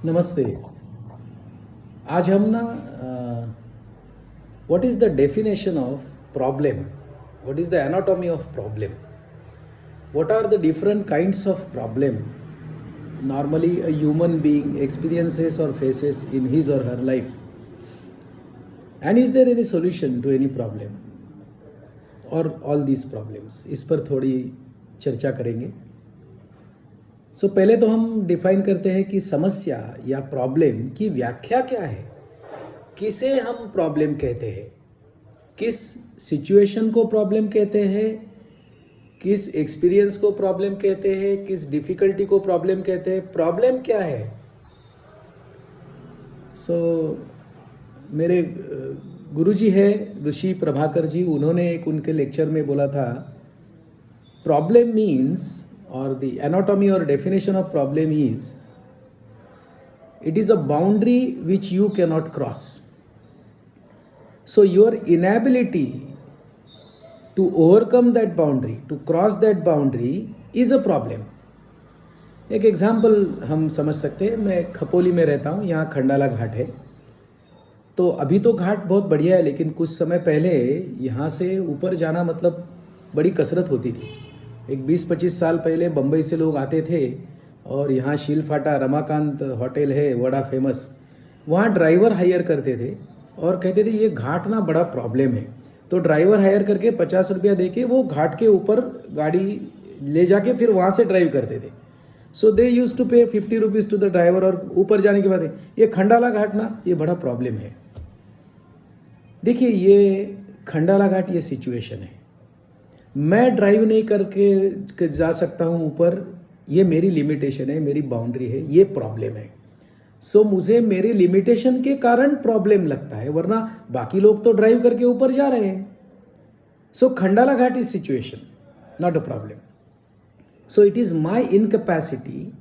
नमस्ते। आज हम ना what is the definition of problem, what is the anatomy of problem, what are the different kinds of problem normally a human being experiences or faces in his or her life, and is there any solution to any problem or all these problems, इस पर थोड़ी चर्चा करेंगे। पहले तो हम define करते हैं कि समस्या या प्रॉब्लम की व्याख्या क्या है, किसे हम प्रॉब्लम कहते हैं, किस सिचुएशन को प्रॉब्लम कहते हैं, किस एक्सपीरियंस को प्रॉब्लम कहते हैं, किस डिफिकल्टी को प्रॉब्लम कहते हैं, प्रॉब्लम क्या है। मेरे गुरुजी है ऋषि प्रभाकर जी, उन्होंने एक उनके लेक्चर में बोला था, प्रॉब्लम मीन्स और द एनाटॉमी और definition of problem is it is a boundary which you can not cross. So your inability to overcome that boundary, to cross that boundary is a problem. एक example हम समझ सकते हैं। मैं खपोली में रहता हूँ, यहाँ खंडाला घाट है। तो अभी तो घाट बहुत बढ़िया है, लेकिन कुछ समय पहले यहाँ से ऊपर जाना मतलब बड़ी कसरत होती थी। एक 20-25 साल पहले बम्बई से लोग आते थे और यहाँ शीलफाटा रमाकांत होटल है बड़ा फेमस, वहाँ ड्राइवर हायर करते थे और कहते थे ये घाट ना बड़ा प्रॉब्लम है। तो ड्राइवर हायर करके 50 रुपया दे के वो घाट के ऊपर गाड़ी ले जाके फिर वहाँ से ड्राइव करते थे। सो दे यूज टू पे 50 रुपीज़ टू द ड्राइवर, और ऊपर जाने के बाद ये खंडाला घाट ना ये बड़ा प्रॉब्लम है। देखिए ये खंडाला घाट ये सिचुएशन है, मैं ड्राइव नहीं करके जा सकता हूँ ऊपर, ये मेरी लिमिटेशन है, मेरी बाउंड्री है, ये प्रॉब्लम है। मुझे मेरी लिमिटेशन के कारण प्रॉब्लम लगता है, वरना बाकी लोग तो ड्राइव करके ऊपर जा रहे हैं। Khandala ghat is situation, not a problem. It is my incapacity,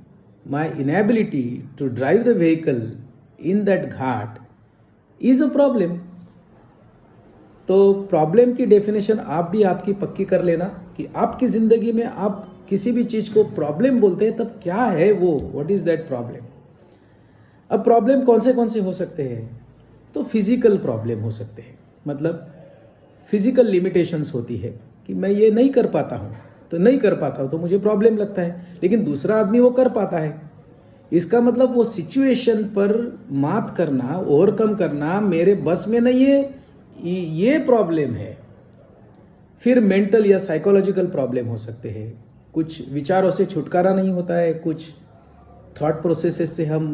my inability to drive the vehicle in that ghat is a problem. तो प्रॉब्लम की डेफिनेशन आप भी आपकी पक्की कर लेना कि आपकी जिंदगी में आप किसी भी चीज को प्रॉब्लम बोलते हैं तब क्या है वो, व्हाट इज दैट प्रॉब्लम। अब प्रॉब्लम कौन से हो सकते हैं, तो फिजिकल प्रॉब्लम हो सकते हैं, मतलब फिजिकल लिमिटेशंस होती है कि मैं ये नहीं कर पाता हूँ, तो नहीं कर पाता हूँ तो मुझे प्रॉब्लम लगता है, लेकिन दूसरा आदमी वो कर पाता है। इसका मतलब वो सिचुएशन पर मात करना, ओवरकम करना मेरे बस में नहीं है, ये प्रॉब्लम है। फिर मेंटल या साइकोलॉजिकल प्रॉब्लम हो सकते हैं, कुछ विचारों से छुटकारा नहीं होता है, कुछ थॉट प्रोसेसेस से हम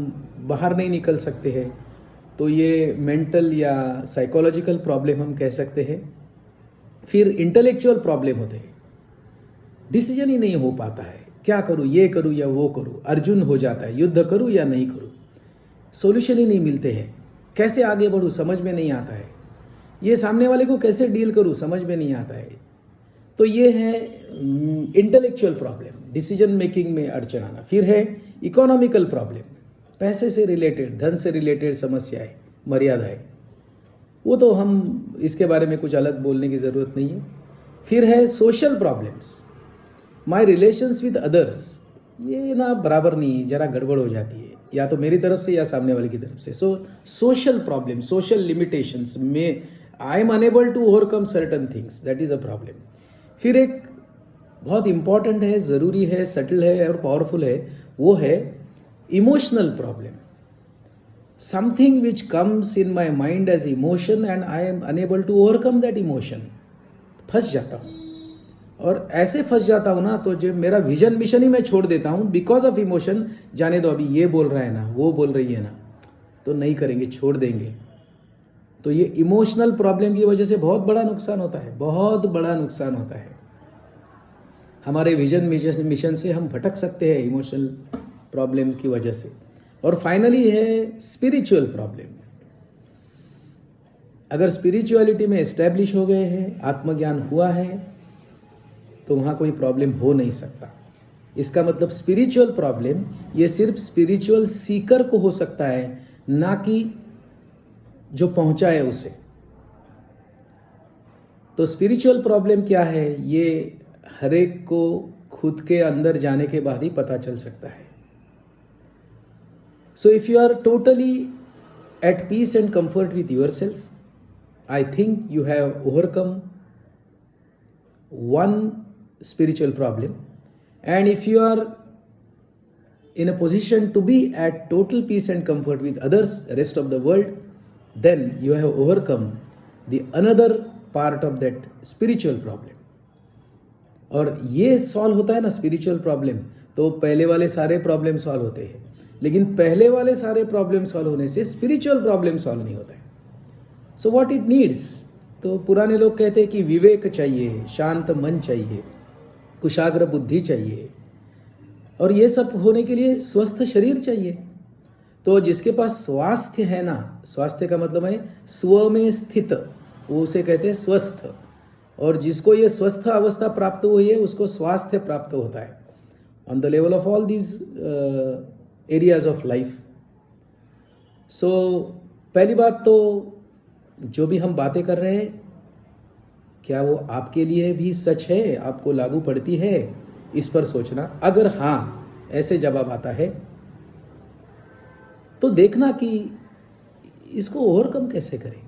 बाहर नहीं निकल सकते हैं, तो ये मेंटल या साइकोलॉजिकल प्रॉब्लम हम कह सकते हैं। फिर इंटेलेक्चुअल प्रॉब्लम होते हैं, डिसीजन ही नहीं हो पाता है, क्या करूँ, ये करूँ या वो करूँ, अर्जुन हो जाता है, युद्ध करूँ या नहीं करूँ, सॉल्यूशन ही नहीं मिलते हैं, कैसे आगे बढ़ूँ समझ में नहीं आता है, ये सामने वाले को कैसे डील करूँ समझ में नहीं आता है। तो ये है इंटेलेक्चुअल प्रॉब्लम, डिसीजन मेकिंग में अड़चन आना। फिर है इकोनॉमिकल प्रॉब्लम, पैसे से रिलेटेड, धन से रिलेटेड समस्याएं, मर्यादाएं, वो तो हम इसके बारे में कुछ अलग बोलने की ज़रूरत नहीं है। फिर है social problems, my relations with others, ये ना बराबर नहीं, ज़रा गड़बड़ हो जाती है, या तो मेरी तरफ से या सामने वाले की तरफ से। सोशल प्रॉब्लम, सोशल लिमिटेशंस में I am unable to overcome certain things, that is a problem. फिर एक बहुत इंपॉर्टेंट है, ज़रूरी है, सटल है और पावरफुल है, वो है emotional problem, something which comes in my mind as emotion and I am unable to overcome that emotion. फंस जाता हूँ, और ऐसे फंस जाता हूँ ना तो जो मेरा विजन मिशन ही मैं छोड़ देता हूँ बिकॉज ऑफ इमोशन। जाने दो, अभी ये बोल रहा है ना, वो बोल रही है ना, तो नहीं करेंगे, छोड़ देंगे। तो ये इमोशनल प्रॉब्लम की वजह से बहुत बड़ा नुकसान होता है, बहुत बड़ा नुकसान होता है। हमारे विजन मिशन से हम भटक सकते हैं इमोशनल प्रॉब्लम्स की वजह से। और फाइनली है स्पिरिचुअल प्रॉब्लम। अगर स्पिरिचुअलिटी में एस्टैब्लिश हो गए हैं, आत्मज्ञान हुआ है, तो वहाँ कोई प्रॉब्लम हो नहीं सकता। इसका मतलब स्पिरिचुअल प्रॉब्लम ये सिर्फ स्पिरिचुअल सीकर को हो सकता है, ना कि जो पहुंचा है उसे। तो स्पिरिचुअल प्रॉब्लम क्या है, ये हर एक को खुद के अंदर जाने के बाद ही पता चल सकता है। So if you are totally at peace and comfort with yourself, I think you have overcome one spiritual problem. And if you are in a position to be at total peace and comfort with others, rest of the world, then you have overcome the another part of that spiritual problem. और ये solve होता है ना spiritual problem, तो पहले वाले सारे problem solve होते हैं. लेकिन पहले वाले सारे प्रॉब्लम सॉल्व होने से स्पिरिचुअल प्रॉब्लम सॉल्व नहीं होता है. सो व्हाट इट नीड्स, तो पुराने लोग कहते हैं कि विवेक चाहिए, शांत मन चाहिए, कुशाग्र बुद्धि चाहिए, और ये सब होने के लिए स्वस्थ शरीर चाहिए. तो जिसके पास स्वास्थ्य है ना, स्वास्थ्य का मतलब है स्व में स्थित, वो उसे कहते हैं स्वस्थ. और जिसको ये स्वस्थ अवस्था प्राप्त हुई है उसको स्वास्थ्य प्राप्त होता है on the level of all these areas of life. So पहली बात तो जो भी हम बातें कर रहे हैं, क्या वो आपके लिए भी सच है, आपको लागू पड़ती है, इस पर सोचना. अगर हाँ ऐसे जवाब आता है तो देखना कि इसको ओवरकम कैसे करें,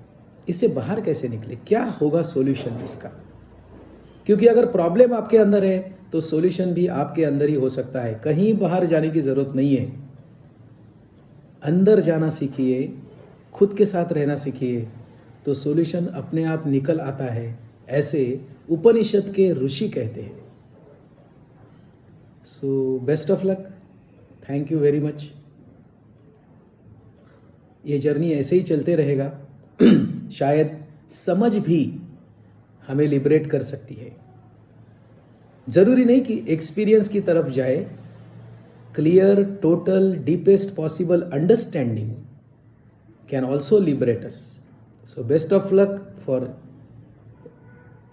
इससे बाहर कैसे निकले, क्या होगा सॉल्यूशन इसका. क्योंकि अगर प्रॉब्लम आपके अंदर है तो सॉल्यूशन भी आपके अंदर ही हो सकता है. कहीं बाहर जाने की जरूरत नहीं है. अंदर जाना सीखिए, खुद के साथ रहना सीखिए, तो सॉल्यूशन अपने आप निकल आता है, ऐसे उपनिषद के ऋषि कहते हैं. So best of luck, thank you very much. ये जर्नी ऐसे ही चलते रहेगा. शायद समझ भी हमें लिबरेट कर सकती है. जरूरी नहीं कि एक्सपीरियंस की तरफ जाए. Clear, total, deepest possible understanding can also liberate us. So best of luck for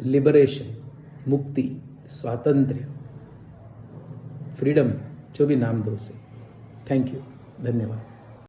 liberation, मुक्ति, स्वातंत्र्य, फ्रीडम, जो भी नाम दो उसे. थैंक यू, धन्यवाद.